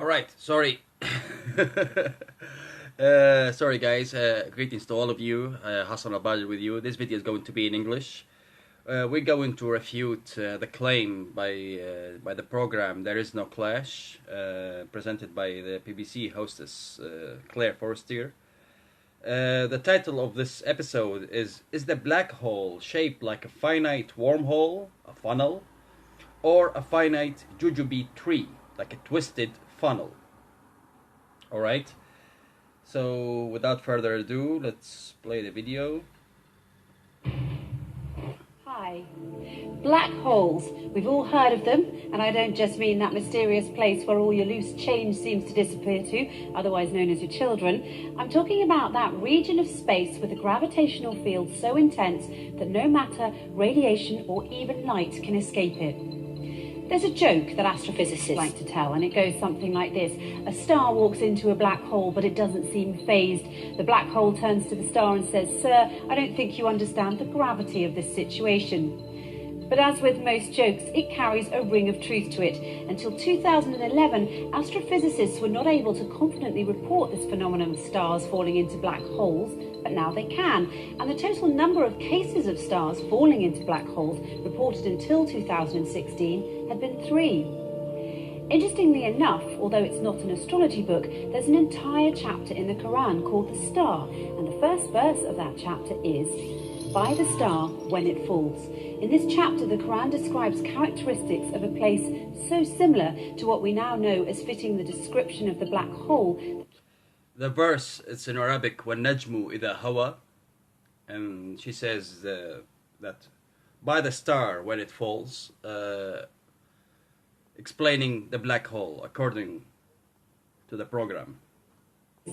Alright, sorry. Sorry guys, greetings to all of you. Hassan Al-Badr with you. This video is going to be in English. We're going to refute the claim by the program There Is No Clash, presented by the BBC hostess Claire Forrester. The title of this episode is the black hole shaped like a finite wormhole, a funnel, or a finite jujube tree, like a twisted funnel? Alright, so without further ado, let's play the video. Hi. Black holes. We've all heard of them, and I don't just mean that mysterious place where all your loose change seems to disappear to, otherwise known as your children. I'm talking about that region of space with a gravitational field so intense that no matter radiation or even light can escape it. There's a joke that astrophysicists like to tell, and it goes something like this. A star walks into a black hole, but it doesn't seem phased. The black hole turns to the star and says, "Sir, I don't think you understand the gravity of this situation." But as with most jokes, it carries a ring of truth to it. Until 2011, astrophysicists were not able to confidently report this phenomenon of stars falling into black holes, but now they can. And the total number of cases of stars falling into black holes reported until 2016 had been 3. Interestingly enough, although it's not an astrology book, there's an entire chapter in the Quran called The Star, and the first verse of that chapter is, "By the star when it falls." In this chapter, the Quran describes characteristics of a place so similar to what we now know as fitting the description of the black hole. The verse, it's in Arabic, وَالنَّجْمُ إِذَا هَوَى, and she says that by the star when it falls, explaining the black hole according to the program.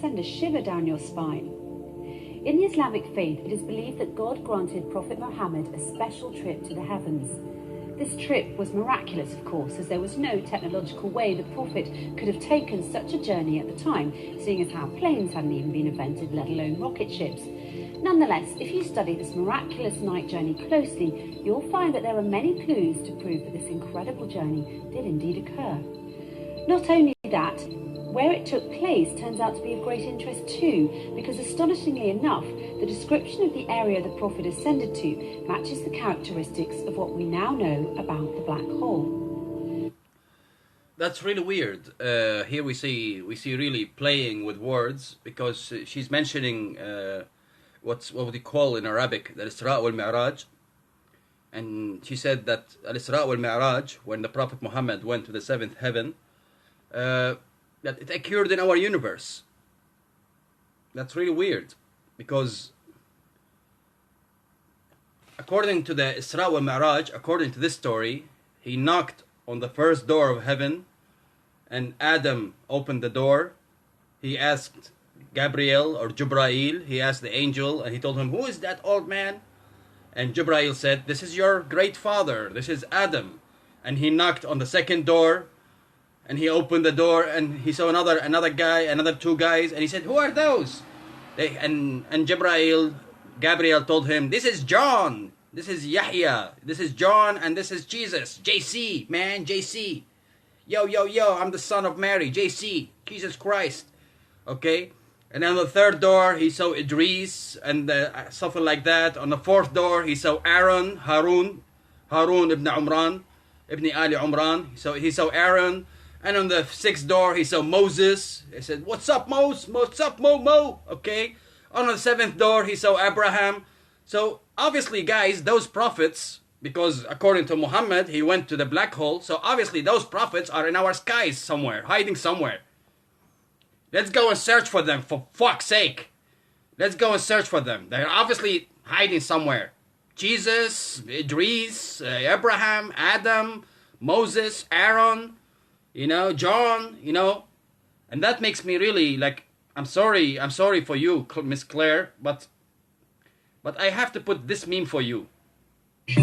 Send a shiver down your spine. In the Islamic faith, it is believed that God granted Prophet Muhammad a special trip to the heavens. This trip was miraculous, of course, as there was no technological way the Prophet could have taken such a journey at the time, seeing as how planes hadn't even been invented, let alone rocket ships. Nonetheless, if you study this miraculous night journey closely, you'll find that there are many clues to prove that this incredible journey did indeed occur. Not only that, where it took place turns out to be of great interest too, because astonishingly enough, the description of the area the Prophet ascended to matches the characteristics of what we now know about the black hole. That's really weird. Here we see really playing with words, because she's mentioning what we call in Arabic the Isra wal Mi'raj, and she said that Al Isra wal Mi'raj, when the Prophet Muhammad went to the 7th heaven, that it occurred in our universe. That's really weird, because according to the Isra wal Mi'raj, according to this story, he knocked on the first door of heaven, and Adam opened the door. He asked Gabriel or Jibrail, he asked the angel, and he told him, "Who is that old man?" And Jibrail said, "This is your great father, this is Adam." And he knocked on the second door, and he opened the door, and he saw another guy, another 2 guys, and he said, "Who are those?" And Gabriel told him, "This is John, this is Yahya, this is John, and this is Jesus, JC, man, JC. Yo, I'm the son of Mary, JC, Jesus Christ." Okay? And on the third door, he saw Idris, and something like that. On the 4th door, he saw Harun ibn Umran, ibn Ali Umran. So he saw Aaron. And on the 6th door, he saw Moses. He said, "What's up, Moses? What's up, Mo?" Okay. On the 7th door, he saw Abraham. So obviously, guys, those prophets, because according to Muhammad, he went to the black hole. So obviously, those prophets are in our skies somewhere, hiding somewhere. Let's go and search for them, for fuck's sake. Let's go and search for them. They're obviously hiding somewhere. Jesus, Idris, Abraham, Adam, Moses, Aaron, John, and that makes me really, like, I'm sorry for you, Miss Claire, but I have to put this meme for you.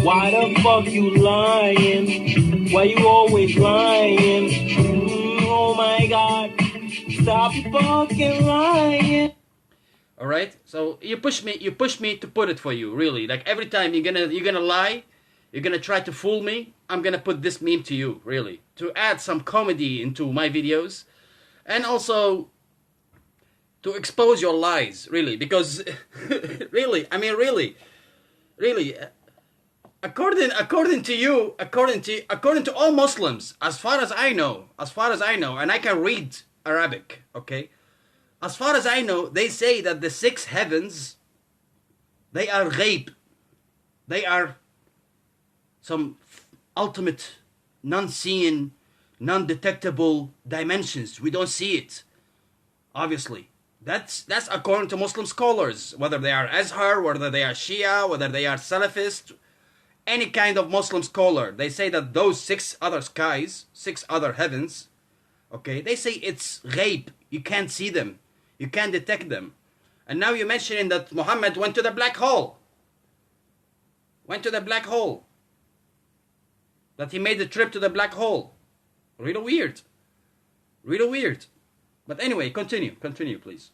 Why the fuck you lying? Why you always lying? Oh my God, stop fucking lying. All right, so you push me to put it for you, really. Like, every time you're gonna lie, you're gonna try to fool me, I'm gonna put this meme to you, really, to add some comedy into my videos. and also to expose your lies, really, because really, I mean, really, according to you, according to all Muslims, as far as I know, and I can read Arabic, okay, as far as I know, they say that the six heavens, they are ghaib, they are some ultimate, non-seen, non-detectable dimensions. We don't see it, obviously. That's according to Muslim scholars, whether they are Azhar, whether they are Shia, whether they are Salafist, any kind of Muslim scholar. They say that those six other skies, six other heavens, okay, they say it's ghaib. You can't see them. You can't detect them. And now you're mentioning that Muhammad went to the black hole. Went to the black hole. That he made the trip to the black hole. Really weird. Really weird. But anyway, continue, please.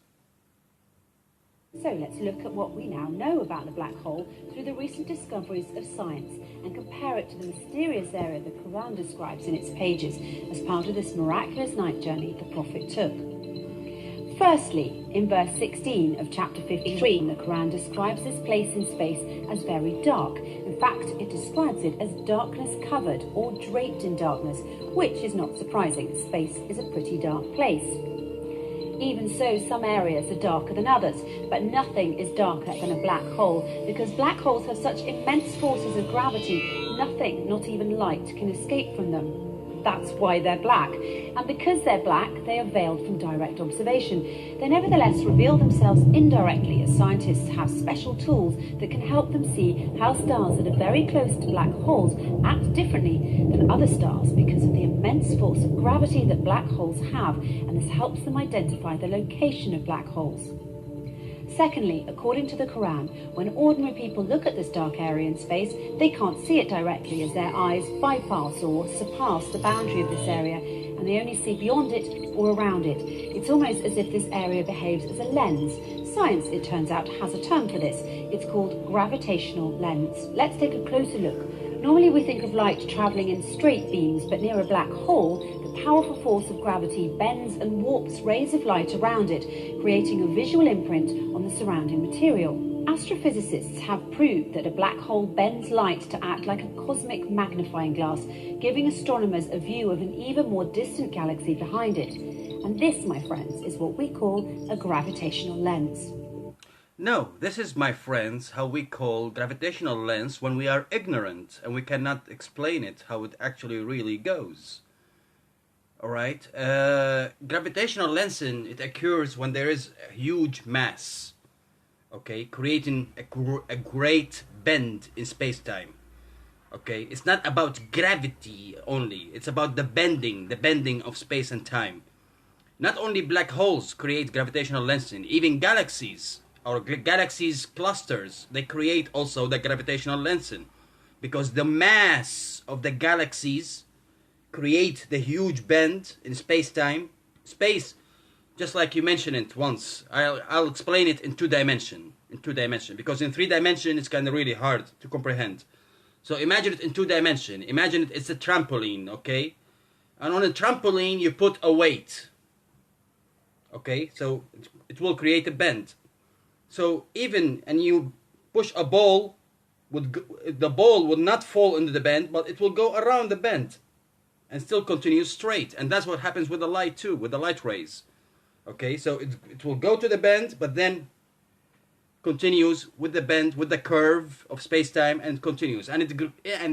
So let's look at what we now know about the black hole through the recent discoveries of science and compare it to the mysterious area the Quran describes in its pages as part of this miraculous night journey the Prophet took. Firstly, in verse 16 of chapter 53, the Quran describes this place in space as very dark. In fact, it describes it as darkness covered or draped in darkness, which is not surprising. Space is a pretty dark place. Even so, some areas are darker than others, but nothing is darker than a black hole, because black holes have such immense forces of gravity, nothing, not even light, can escape from them. That's why they're black. And because they're black, they are veiled from direct observation. They nevertheless reveal themselves indirectly, as scientists have special tools that can help them see how stars that are very close to black holes act differently than other stars because of the immense force of gravity that black holes have, and this helps them identify the location of black holes. Secondly, according to the Quran, when ordinary people look at this dark area in space, they can't see it directly as their eyes bypass or surpass the boundary of this area, and they only see beyond it or around it. It's almost as if this area behaves as a lens. Science, it turns out, has a term for this. It's called gravitational lens. Let's take a closer look. Normally we think of light travelling in straight beams, but near a black hole, the powerful force of gravity bends and warps rays of light around it, creating a visual imprint on the surrounding material. Astrophysicists have proved that a black hole bends light to act like a cosmic magnifying glass, giving astronomers a view of an even more distant galaxy behind it. And this, my friends, is what we call a gravitational lens. No, this is, my friends, how we call gravitational lens when we are ignorant and we cannot explain it, how it actually really goes. Alright? Gravitational lensing, it occurs when there is a huge mass, okay, creating a great bend in space-time. Okay? It's not about gravity only, it's about the bending of space and time. Not only black holes create gravitational lensing, even galaxies, or galaxies clusters, they create also the gravitational lensing, because the mass of the galaxies create the huge bend in space-time. Space, just like you mentioned it once, I'll explain it in two dimension, because in 3 dimension it's kind of really hard to comprehend. So imagine it in 2 dimension. Imagine it's a trampoline, okay? And on a trampoline you put a weight, okay? So it will create a bend. So and you push a ball, the ball would not fall into the bend, but it will go around the bend and still continue straight. And that's what happens with the light too, with the light rays. Okay, so it will go to the bend, but then continues with the bend, with the curve of space-time, and continues. And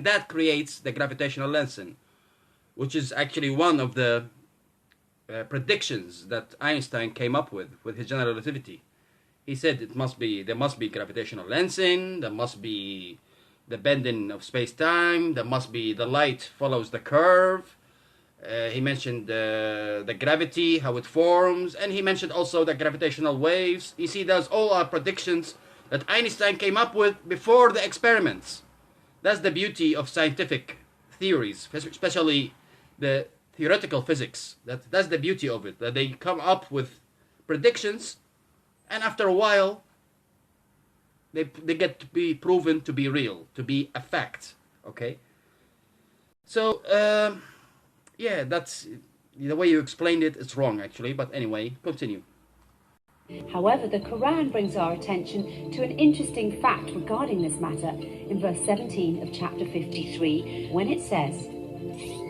that creates the gravitational lensing, which is actually one of the predictions that Einstein came up with his general relativity. He said there must be gravitational lensing, there must be the bending of space-time, there must be the light follows the curve. He mentioned the gravity, how it forms, and he mentioned also the gravitational waves. You see, those all are predictions that Einstein came up with before the experiments. That's the beauty of scientific theories, especially the theoretical physics. That's the beauty of it, that they come up with predictions, and after a while, they get to be proven to be real, to be a fact. Okay. So yeah, that's the way you explained it is wrong, actually. But anyway, continue. However, the Quran brings our attention to an interesting fact regarding this matter in verse 17 of chapter 53, when it says,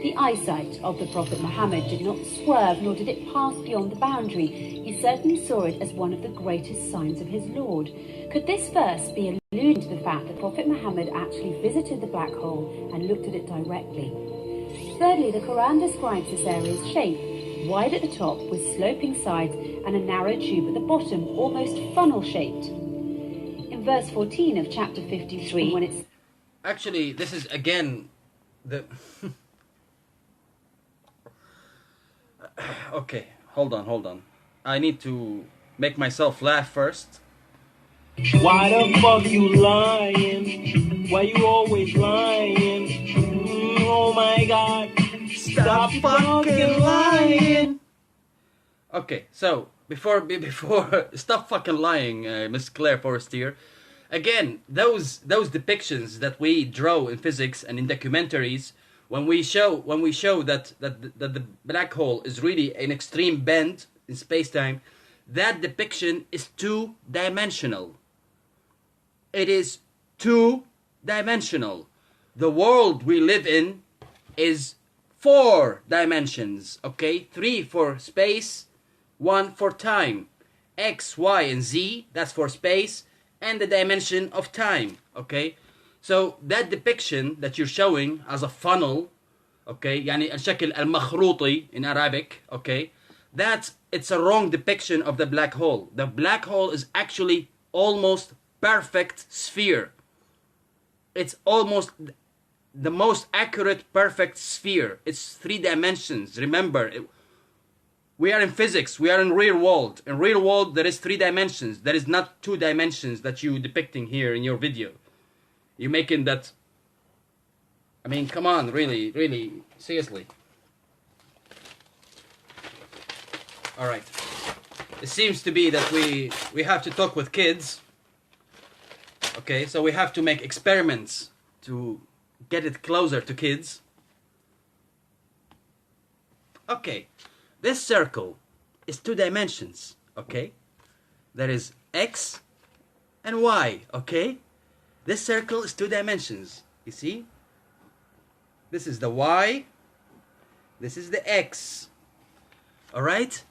"The eyesight of the Prophet Muhammad did not swerve, nor did it pass beyond the boundary. He certainly saw it as one of the greatest signs of his Lord." Could this verse be alluding to the fact that Prophet Muhammad actually visited the black hole and looked at it directly? Thirdly, the Quran describes this area's shape, wide at the top with sloping sides and a narrow tube at the bottom, almost funnel-shaped. In verse 14 of chapter 53, when it's... Actually, this is again the... Okay, hold on. I need to make myself laugh first. Why the fuck you lying? Why you always lying? Oh my god. Stop fucking lying. Okay, so before stop fucking lying, Miss Claire Forestier. Again, those depictions that we draw in physics and in documentaries, when we show that the black hole is really an extreme bend in space-time, that depiction is two-dimensional. It is two-dimensional. The world we live in is 4 dimensions, okay? 3 for space, 1 for time. X, Y, and Z, that's for space, and the dimension of time, okay? So that depiction that you're showing as a funnel, okay, يعني الشكل المخروطي in Arabic, okay, it's a wrong depiction of the black hole. The black hole is actually almost perfect sphere. It's almost the most accurate perfect sphere. It's 3 dimensions. Remember, we are in physics. We are in real world. In real world, there is 3 dimensions. There is not 2 dimensions that you depicting here in your video. You're making that... I mean, come on, really, seriously. All right. It seems to be that we have to talk with kids. Okay, so we have to make experiments to get it closer to kids. Okay, this circle is 2 dimensions, okay? There is X and Y, okay? This circle is 2 dimensions, you see? This is the Y, this is the X, alright?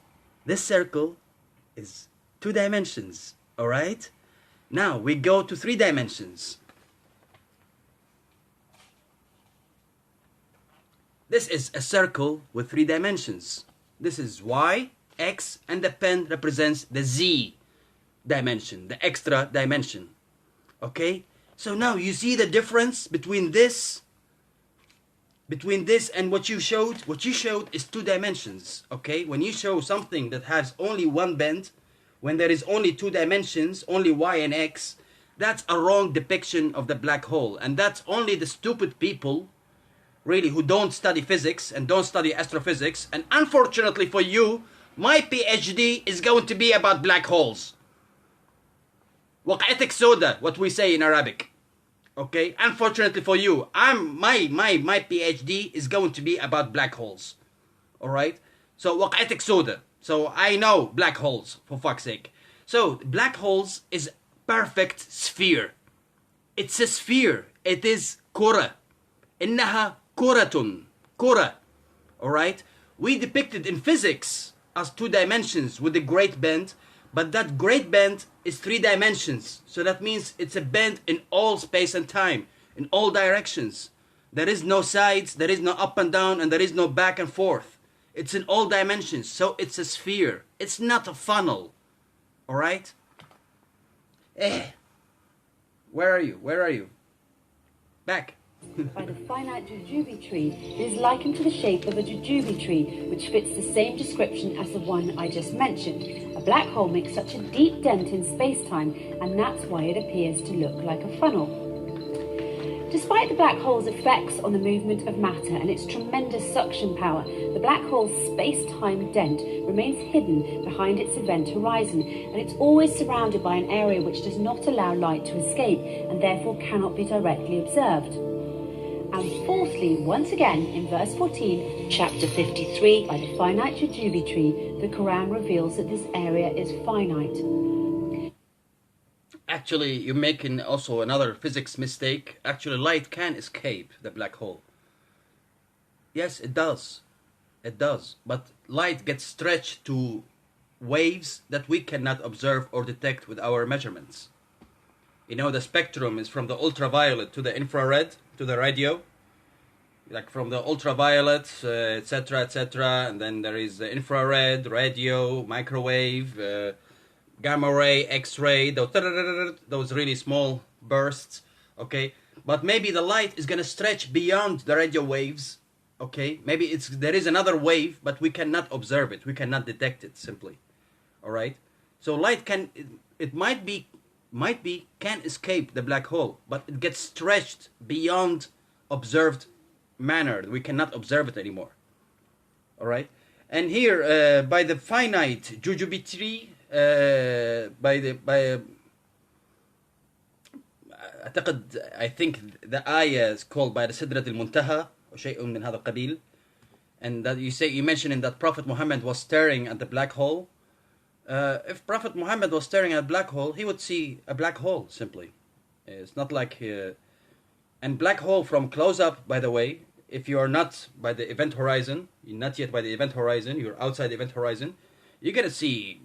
This circle is 2 dimensions, alright? Now we go to 3 dimensions. This is a circle with 3 dimensions. This is Y, X, and the pen represents the Z dimension, the extra dimension. Okay? So now you see the difference between this and what you showed. What you showed is 2 dimensions. Okay? When you show something that has only one bend, when there is only 2 dimensions, only Y and X, that's a wrong depiction of the black hole. And that's only the stupid people, really, who don't study physics and don't study astrophysics. And unfortunately for you, my PhD is going to be about black holes. وقعتك سودة, what we say in Arabic. Okay? Unfortunately for you, my PhD is going to be about black holes. Alright? So وقعتك سودة. So I know black holes, for fuck's sake. So black holes is perfect sphere. It's a sphere. It is كرة. إنها كرة. كرة. Alright? We depicted in physics as 2 dimensions with a great bend, but that great bend is 3 dimensions. So that means it's a bend in all space and time, in all directions. There is no sides, there is no up and down, and there is no back and forth. It's in all dimensions, so it's a sphere. It's not a funnel. Alright? Where are you? Where are you? Back. By the finite jujube tree, it is likened to the shape of a jujube tree, which fits the same description as the one I just mentioned. A black hole makes such a deep dent in space-time, and that's why it appears to look like a funnel. Despite the black hole's effects on the movement of matter and its tremendous suction power, the black hole's space-time dent remains hidden behind its event horizon, and it's always surrounded by an area which does not allow light to escape, and therefore cannot be directly observed. And fourthly, once again, in verse 14, chapter 53, by the finite jujube tree, the Quran reveals that this area is finite. Actually, you're making also another physics mistake. Actually, light can escape the black hole. Yes, it does. It does. But light gets stretched to waves that we cannot observe or detect with our measurements. You know, the spectrum is from the ultraviolet to the infrared to the radio. Like from the ultraviolet, etc., etc. And then there is the infrared, radio, microwave, gamma ray, X-ray, those really small bursts, okay? But maybe the light is going to stretch beyond the radio waves, okay? Maybe there is another wave, but we cannot observe it. We cannot detect it simply, all right? So light can escape the black hole, but it gets stretched beyond observed manner. We cannot observe it anymore, all right? And here, by the finite jujube tree, I think the ayah is called by the Sidrat al-Muntaha or شيء من هذا القبيل, and that you mentioning that Prophet Muhammad was staring at the black hole. If Prophet Muhammad was staring at a black hole, he would see a black hole simply. It's not like and black hole from close up, by the way, if you are not by the event horizon, you're not yet by the event horizon, you're outside the event horizon, you're gonna see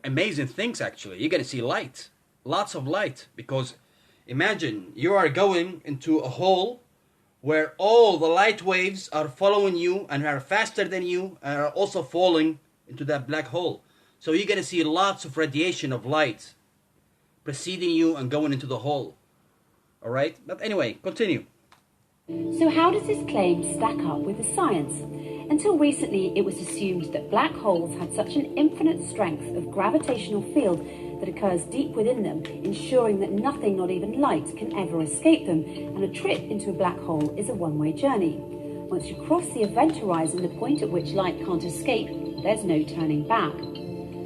amazing things. Actually, you're gonna see light, lots of light, because imagine you are going into a hole where all the light waves are following you and are faster than you and are also falling into that black hole. So you're gonna see lots of radiation of light preceding you and going into the hole. All right, but anyway, continue. So how does this claim stack up with the science? Until recently, it was assumed that black holes had such an infinite strength of gravitational field that occurs deep within them, ensuring that nothing, not even light, can ever escape them, and a trip into a black hole is a one-way journey. Once you cross the event horizon, the point at which light can't escape, there's no turning back.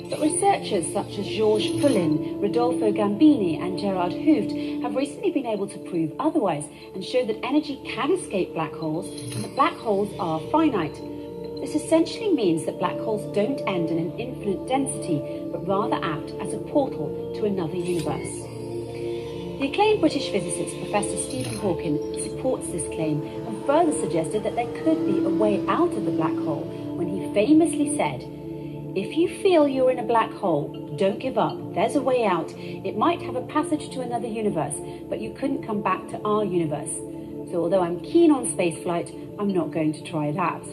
But researchers such as Georges Poulin, Rodolfo Gambini and Gerard Hooft have recently been able to prove otherwise and show that energy can escape black holes and that black holes are finite. This essentially means that black holes don't end in an infinite density, but rather act as a portal to another universe. The acclaimed British physicist Professor Stephen Hawking supports this claim and further suggested that there could be a way out of the black hole when he famously said, "If you feel you're in a black hole, don't give up. There's a way out. It might have a passage to another universe, but you couldn't come back to our universe. So although I'm keen on spaceflight, I'm not going to try that."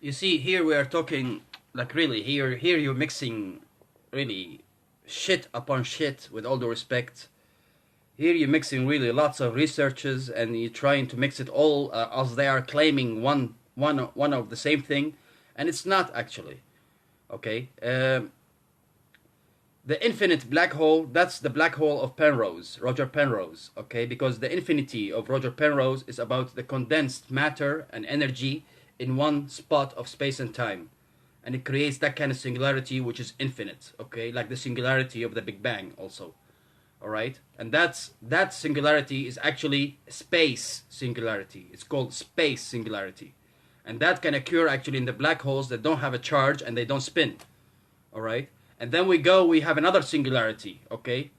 You see, here we are talking, like really, here you're mixing really shit upon shit, with all due respect. Here you're mixing really lots of researches and you're trying to mix it all as they are claiming one of the same thing, and it's not actually. Okay, the infinite black hole, that's the black hole of Penrose, Roger Penrose, okay, because the infinity of Roger Penrose is about the condensed matter and energy in one spot of space and time, and it creates that kind of singularity which is infinite, okay, like the singularity of the Big Bang also, all right, and that singularity is actually space singularity. It's called space singularity. And that can occur actually in the black holes that don't have a charge and they don't spin. All right? And then we have another singularity, okay?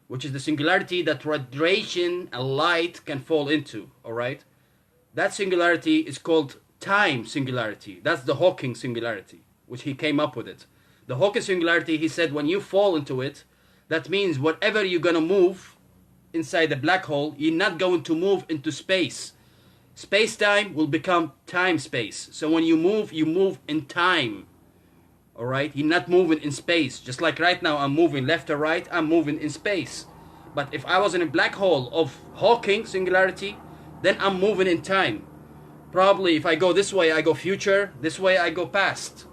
Which is the singularity that radiation and light can fall into, all right? That singularity is called time singularity. That's the Hawking singularity, which he came up with it. The Hawking singularity, he said, when you fall into it, that means whatever you're going to move inside the black hole, you're not going to move into space. Space-time will become time-space. So when you move in time. All right? You're not moving in space. Just like right now, I'm moving left or right, I'm moving in space. But if I was in a black hole of Hawking singularity, then I'm moving in time. Probably if I go this way, I go future. This way, I go past.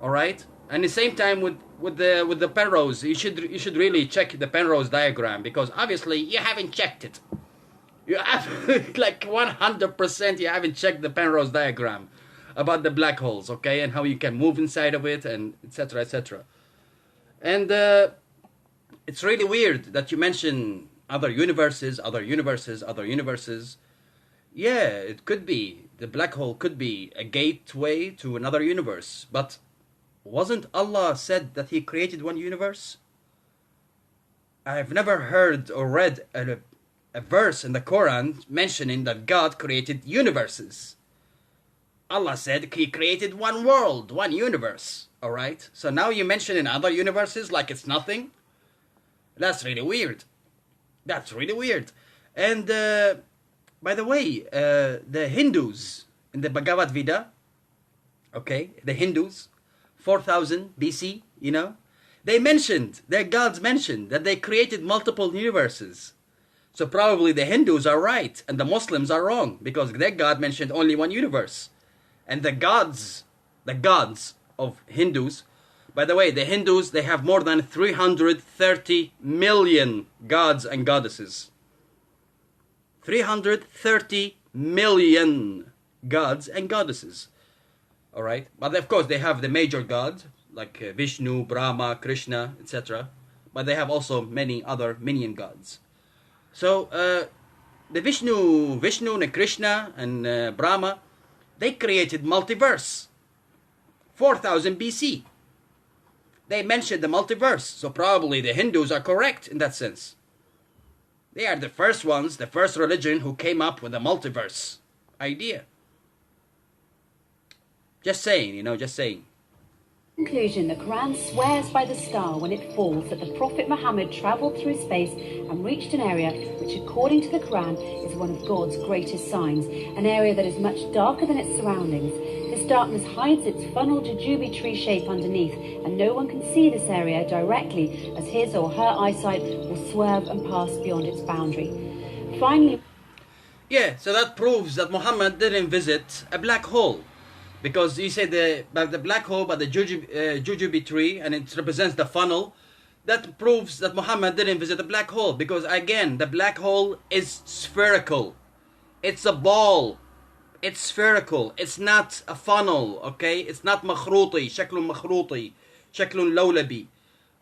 All right? And the same time with the Penrose, you should really check the Penrose diagram, because obviously you haven't checked it. You have, like 100% you haven't checked the Penrose diagram about the black holes, okay, and how you can move inside of it, and etc., etc. And it's really weird that you mention other universes, other universes, other universes. Yeah, it could be. The black hole could be a gateway to another universe. But wasn't Allah said that He created one universe? I've never heard or read a verse in the Quran mentioning that God created universes. Allah said He created one world, one universe. Alright? So now you mention in other universes like it's nothing? That's really weird. That's really weird. And by the way, the Hindus in the Bhagavad Gita, okay, the Hindus, 4000 BC, you know, they mentioned, their gods mentioned that they created multiple universes. So probably the Hindus are right and the Muslims are wrong because their God mentioned only one universe. And the gods of Hindus, by the way, the Hindus, they have more than 330 million gods and goddesses. 330 million gods and goddesses. Alright? But of course they have the major gods like Vishnu, Brahma, Krishna, etc. But they have also many other minion gods. So the Vishnu and Krishna and Brahma, they created multiverse. 4000 BC. They mentioned the multiverse. So probably the Hindus are correct in that sense. They are the first ones, the first religion who came up with a multiverse idea. Just saying, you know, just saying. In conclusion, the Quran swears by the star when it falls that the Prophet Muhammad travelled through space and reached an area which, according to the Quran, is one of God's greatest signs, an area that is much darker than its surroundings. This darkness hides its funnel jujube tree shape underneath, and no one can see this area directly as his or her eyesight will swerve and pass beyond its boundary. Finally... Yeah, so that proves that Muhammad didn't visit a black hole. Because you say the black hole by the jujube tree, and it represents the funnel. That proves that Muhammad didn't visit a black hole. Because again, the black hole is spherical. It's a ball. It's spherical. It's not a funnel, okay? It's not makhruti, shaklun makhruti, shaklun lawlabi,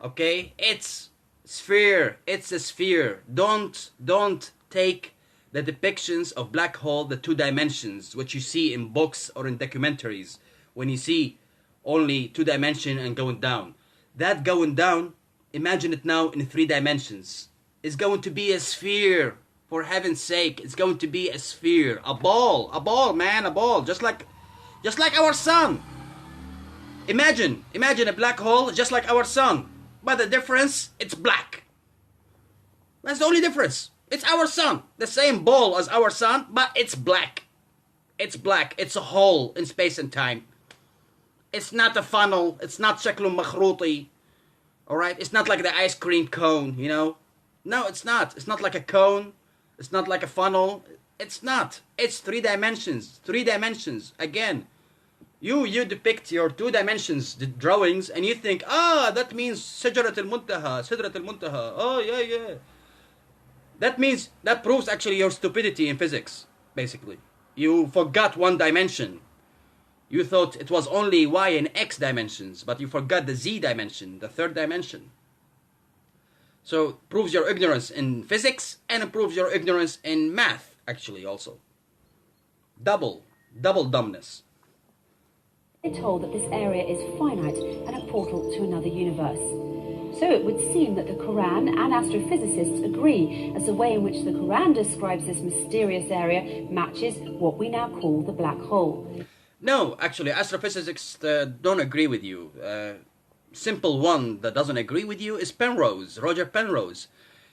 okay? It's sphere. It's a sphere. Don't take the depictions of black hole, the 2 dimensions, which you see in books or in documentaries, when you see only 2 dimension and going down. That going down, imagine it now in 3 dimensions. It's going to be a sphere. For heaven's sake, it's going to be a sphere, a ball, man, a ball, just like our sun. Imagine a black hole just like our sun, but the difference, it's black. That's the only difference. It's our sun, the same ball as our sun, but it's black. It's black. It's a hole in space and time. It's not a funnel. It's not shaklun makhruti. All right, it's not like the ice cream cone, you know. No, it's not. It's not like a cone. It's not like a funnel. It's not. It's 3 dimensions. 3 dimensions. Again, you depict your 2 dimensions, the drawings, and you think, that means Sidrat al-Muntaha. Oh, yeah. That proves actually your stupidity in physics, basically. You forgot 1 dimension. You thought it was only Y and X dimensions, but you forgot the Z dimension, the 3rd dimension. So it proves your ignorance in physics, and it proves your ignorance in math, actually, also. Double dumbness. We're told that this area is finite and a portal to another universe. So it would seem that the Quran and astrophysicists agree as the way in which the Quran describes this mysterious area matches what we now call the black hole. No, actually, astrophysicists don't agree with you. Simple one that doesn't agree with you is Penrose, Roger Penrose.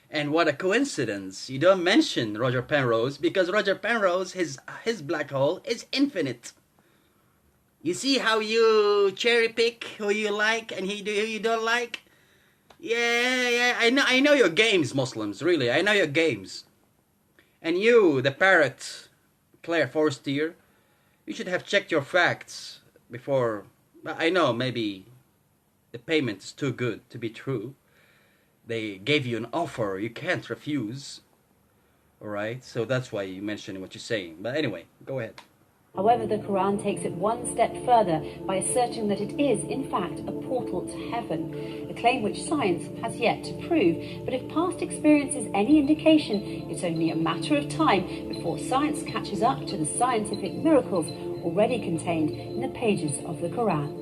And what a coincidence. You don't mention Roger Penrose because Roger Penrose, his black hole is infinite. You see how you cherry pick who you like and who you don't like? Yeah, I know your games, Muslims, really. I know your games. And you, the parrot, Claire Forestier, you should have checked your facts before. I know maybe the payment is too good to be true. They gave you an offer you can't refuse. Alright, so that's why you mentioned what you're saying. But anyway, go ahead. However, the Quran takes it one step further by asserting that it is, in fact, a portal to heaven, a claim which science has yet to prove. But if past experience is any indication, it's only a matter of time before science catches up to the scientific miracles already contained in the pages of the Quran.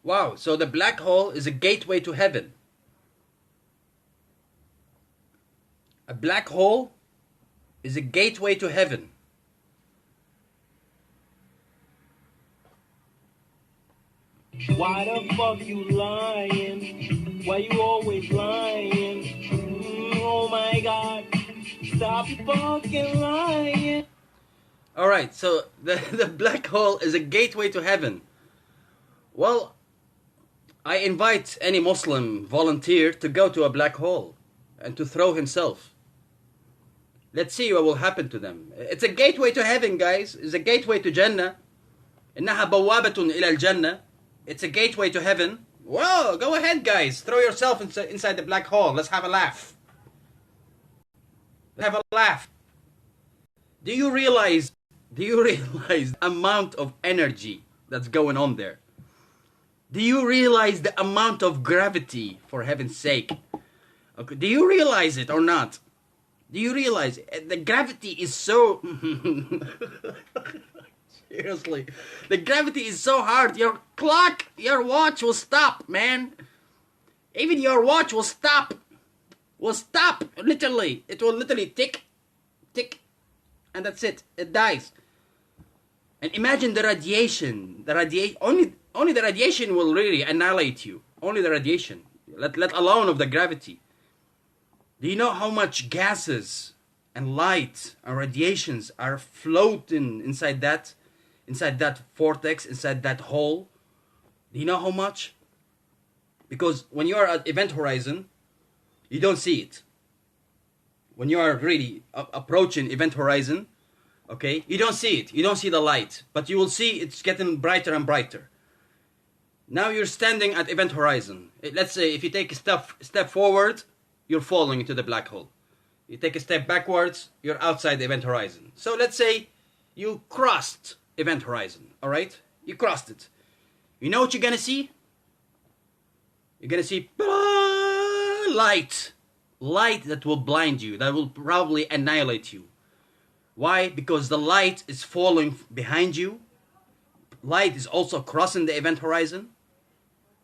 Wow, so the black hole is a gateway to heaven. A black hole is a gateway to heaven. Why the fuck you lying? Why you always lying? Oh my God, stop fucking lying. Alright, so the black hole is a gateway to heaven. Well, I invite any Muslim volunteer to go to a black hole and to throw himself. Let's see what will happen to them. It's a gateway to heaven, guys. It's a gateway to Jannah. إنها بوابة إلى الجنة. It's a gateway to heaven. Whoa, go ahead, guys. Throw yourself inside the black hole. Let's have a laugh. Let's have a laugh. Do you realize the amount of energy that's going on there? Do you realize the amount of gravity, for heaven's sake? Okay, do you realize it or not? Do you realize it? The gravity is so... Seriously, the gravity is so hard. Your clock, your watch will stop, man. Even your watch will stop. Will stop, literally. It will literally tick, tick, and that's it. It dies. And imagine the radiation. Only the radiation will really annihilate you. Only the radiation. Let alone of the gravity. Do you know how much gases and light and radiations are floating inside that vortex, inside that hole? Do you know how much? Because when you are at event horizon, you don't see it. When you are really approaching event horizon, okay, you don't see it. You don't see the light, but you will see it's getting brighter and brighter. Now you're standing at event horizon. Let's say if you take a step forward, you're falling into the black hole. You take a step backwards, you're outside the event horizon. So let's say you crossed event horizon, all right? You crossed it. You know what you're gonna see? You're gonna see light that will blind you, that will probably annihilate you. Why? Because the light is falling behind you. Light is also crossing the event horizon.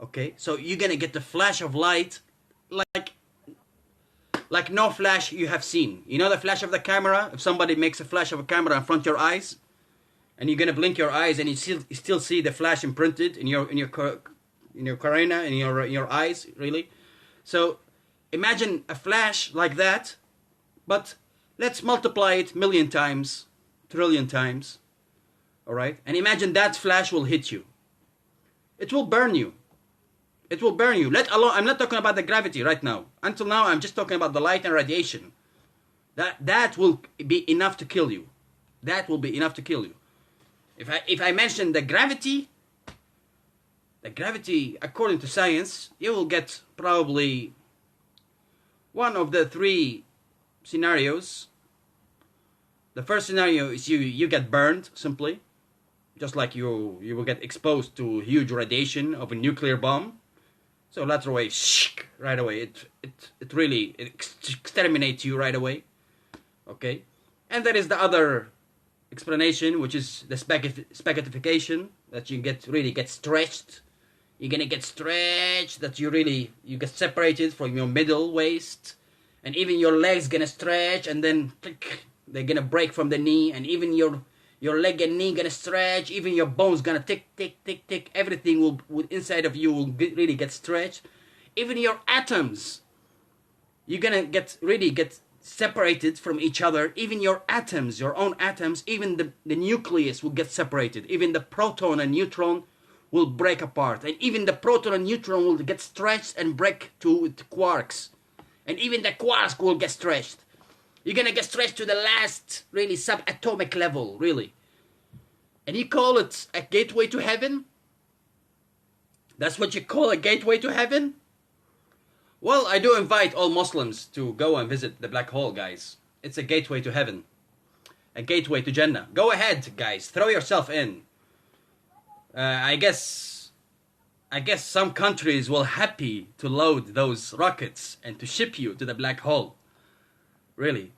Okay, so you're gonna get the flash of light like no flash you have seen. You know the flash of the camera? If somebody makes a flash of a camera in front of your eyes, and you're gonna blink your eyes, and you still see the flash imprinted in your cornea, in your eyes, really. So imagine a flash like that, but let's multiply it million times, trillion times. All right, and imagine that flash will hit you. It will burn you. It will burn you. Let alone, I'm not talking about the gravity right now. Until now, I'm just talking about the light and radiation. That will be enough to kill you. That will be enough to kill you. If I mention the gravity, according to science, you will get probably one of the three scenarios. The first scenario is you get burned, simply. Just like you will get exposed to huge radiation of a nuclear bomb. So lateral away, right away. It really exterminates you right away. Okay? And there is the other explanation, which is the spaghettification, that you really get stretched. You're gonna get stretched, that you get separated from your middle waist, and even your legs gonna stretch, and then they're gonna break from the knee, and even your leg and knee gonna stretch, even your bones gonna tick, tick, tick, tick. Everything will inside of you will really get stretched. Even your atoms, you're gonna get separated from each other. Even your atoms, your own atoms, even the nucleus will get separated. Even the proton and neutron will break apart, and even the proton and neutron will get stretched and break to quarks, and even the quarks will get stretched. You're gonna get stretched to the last, really, subatomic level, really. And you call it a gateway to heaven? That's what you call a gateway to heaven? Well, I do invite all Muslims to go and visit the black hole, guys. It's a gateway to heaven. a gateway to Jannah. Go ahead, guys. Throw yourself in. I guess some countries will happy to load those rockets and to ship you to the black hole. Really.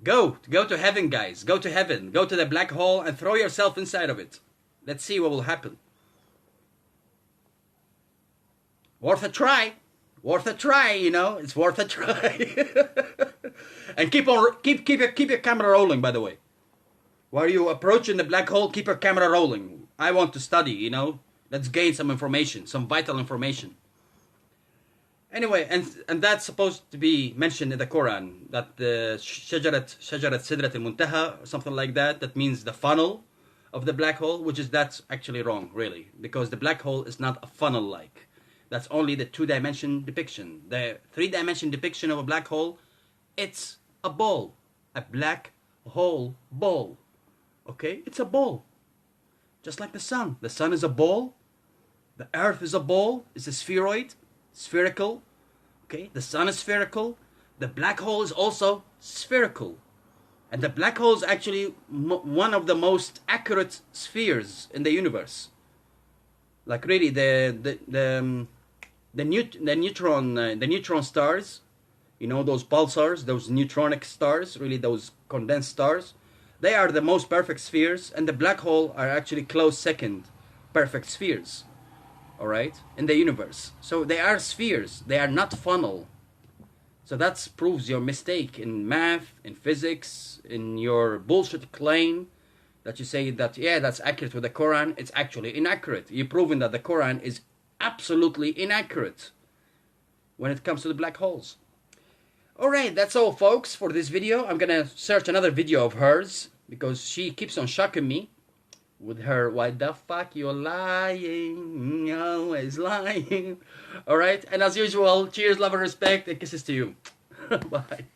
Go to heaven, guys. Go to heaven. Go to the black hole and throw yourself inside of it. Let's see what will happen. Worth a try. Worth a try, you know. It's worth a try. And keep your camera rolling, by the way. While you approaching the black hole, keep your camera rolling. I want to study, you know. Let's gain some information, some vital information. Anyway, and that's supposed to be mentioned in the Quran, that the shajarat sidrat al-muntaha, or something like that, that means the funnel of the black hole, which is, that's actually wrong, really, because the black hole is not a funnel-like. That's only the 2-dimension depiction. The 3-dimension depiction of a black hole, it's a ball, a black hole ball. Okay, it's a ball, just like the sun. The sun is a ball, the earth is a ball, it's a spheroid, spherical. Okay, the sun is spherical, the black hole is also spherical, and the black hole is actually one of the most accurate spheres in the universe. Like really, the neutron stars, you know, those pulsars, those neutronic stars, really those condensed stars, they are the most perfect spheres, and the black hole are actually close second perfect spheres. All right, in the universe. So they are spheres, they are not funnel. So that proves your mistake in math, in physics, in your bullshit claim that you say that, yeah, that's accurate with the Quran. It's actually inaccurate. You've proven that the Quran is absolutely inaccurate when it comes to the black holes. All right, that's all, folks, for this video. I'm gonna search another video of hers because she keeps on shocking me with her, why the fuck you're lying, you're always lying. All right, and as usual, cheers, love, and respect, and kisses to you. Bye.